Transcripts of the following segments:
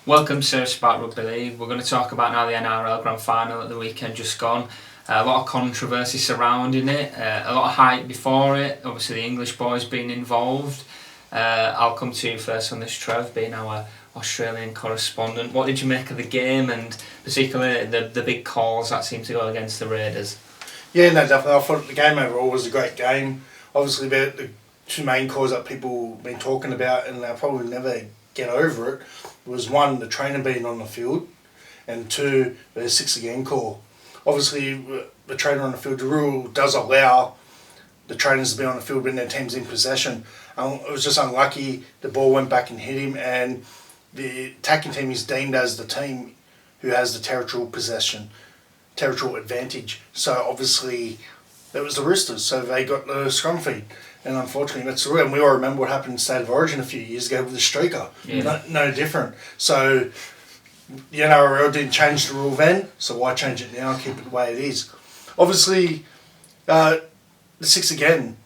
Welcome to Spark Rugby League. We're going to talk about now the NRL Grand Final at the weekend just gone. A lot of controversy surrounding it, a lot of hype before it, obviously the English boys being involved. I'll come to you first on this, Trev, being our Australian correspondent. What did you make of the game, and particularly the big calls that seemed to go against the Raiders? Yeah, no, definitely. I thought the game overall was a great game. Obviously, the two main calls that people have been talking about, and they'll probably never get over it, was one, the trainer being on the field, and two, the 6 again call. Obviously, the trainer on the field, the rule does allow the trainers to be on the field when their team's in possession. It was just unlucky, the ball went back and hit him, and the attacking team is deemed as the team who has the territorial advantage. So obviously, that was the Roosters, so they got the scrum feed. And unfortunately, that's the rule. And we all remember what happened in State of Origin a few years ago with the streaker. Yeah. No different. So the NRL didn't change the rule then, so why change it now and keep it the way it is? Obviously, the 6 again,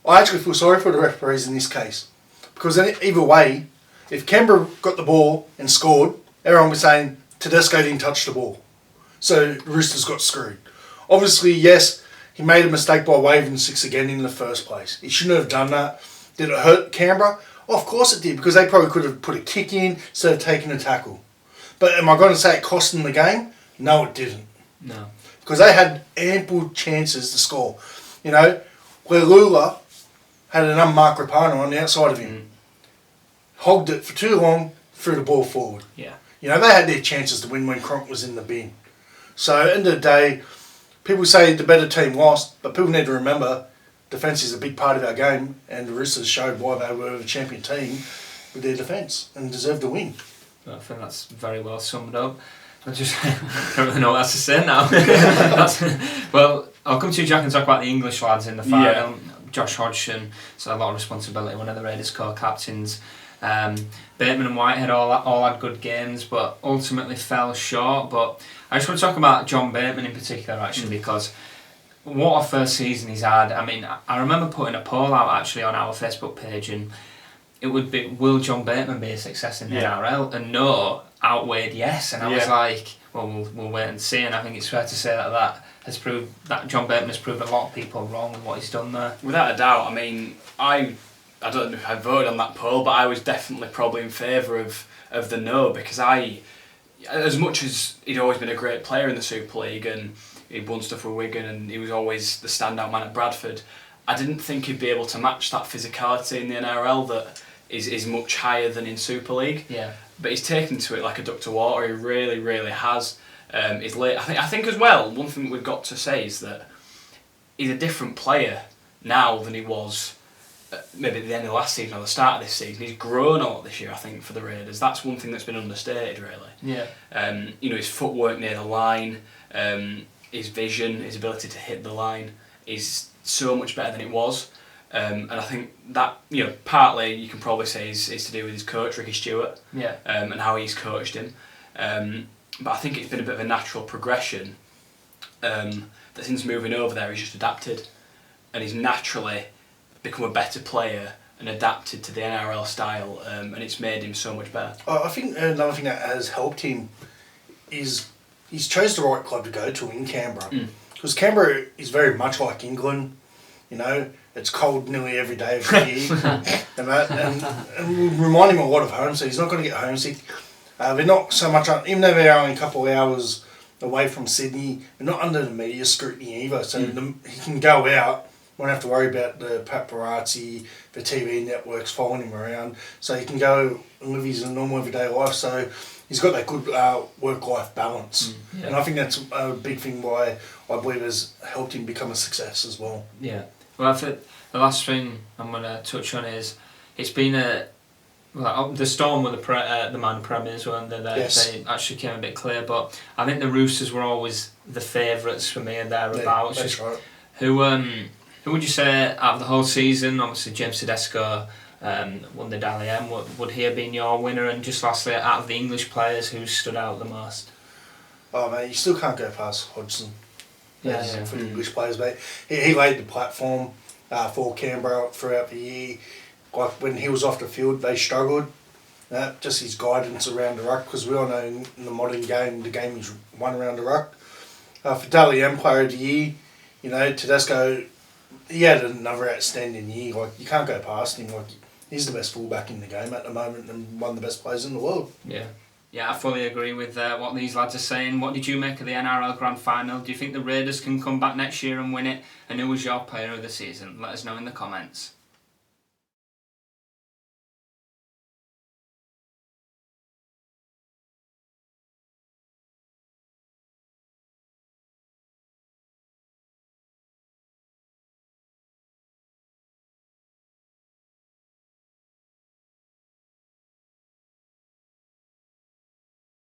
I actually feel sorry for the referees in this case. Because either way, if Canberra got the ball and scored, everyone was saying Tedesco didn't touch the ball. So the Roosters got screwed. Obviously, yes, he made a mistake by waving 6 again in the first place. He shouldn't have done that. Did it hurt Canberra? Oh, of course it did, because they probably could have put a kick in instead of taking a tackle. But am I going to say it cost them the game? No, it didn't. No. Because they had ample chances to score. You know, where Lula had an unmarked Rapana on the outside of him. Hogged it for too long, threw the ball forward. Yeah. You know, they had their chances to win when Cronk was in the bin. So, at the end of the day, people say the better team lost, but people need to remember defence is a big part of our game, and the Roosters showed why they were the champion team with their defence and deserved to win. I think that's very well summed up. I just don't really know what else to say now. Well, I'll come to you, Jack, and talk about the English lads in the final. Yeah. Josh Hodgson, so a lot of responsibility, one of the Raiders co-captains. Bateman and Whitehead all had good games, but ultimately fell short. But I just want to talk about John Bateman in particular, actually, because what a first season he's had. I mean, I remember putting a poll out actually on our Facebook page, and it would be, will John Bateman be a success in the NRL? And no outweighed yes, and I was like, well, we'll wait and see. And I think it's fair to say that John Bateman has proved a lot of people wrong with what he's done there. Without a doubt. I mean, I don't know if I voted on that poll, but I was definitely probably in favour of the no, because as much as he'd always been a great player in the Super League and he'd won stuff with Wigan and he was always the standout man at Bradford, I didn't think he'd be able to match that physicality in the NRL that is much higher than in Super League. Yeah. But he's taken to it like a duck to water. He really, really has. He's late. I think as well, one thing we've got to say is that he's a different player now than he was maybe at the end of last season or the start of this season. He's grown a lot this year, I think, for the Raiders. That's one thing that's been understated, really. Yeah. You know, his footwork near the line, his vision, his ability to hit the line is so much better than it was. And I think that, you know, partly you can probably say is to do with his coach, Ricky Stewart, and how he's coached him. But I think it's been a bit of a natural progression that since moving over there he's just adapted, and he's naturally become a better player and adapted to the NRL style, and it's made him so much better. I think another thing that has helped him is he's chose the right club to go to in Canberra. Because Canberra is very much like England, you know, it's cold nearly every day of the year. and will remind him a lot of home, so he's not going to get homesick. They're not so much, even though they're only a couple of hours away from Sydney, they're not under the media scrutiny either, so he can go out, won't have to worry about the paparazzi, the TV networks following him around, so he can go and live his normal everyday life, so he's got that good work-life balance. And I think that's a big thing why I believe has helped him become a success as well. Yeah. Well, I think the last thing I'm going to touch on is it's been the Storm were the man premiers, weren't they? They actually came a bit clear, but I think the Roosters were always the favourites for me and thereabouts. Yeah, that's right. Who would you say out of the whole season? Obviously James Tedesco won the Dally M. Would he have been your winner? And just lastly, out of the English players, who stood out the most? Oh man, you still can't go past Hodgson. Yeah. For the English players, mate. He laid the platform for Canberra throughout the year. Like when he was off the field, they struggled. just his guidance around the ruck, because we all know in the modern game, the game is won around the ruck. For Dally M Player of the Year, Tedesco, he had another outstanding year. Like, you can't go past him. Like, he's the best fullback in the game at the moment and one of the best players in the world. Yeah, I fully agree with what these lads are saying. What did you make of the NRL Grand Final? Do you think the Raiders can come back next year and win it? And who was your player of the season? Let us know in the comments.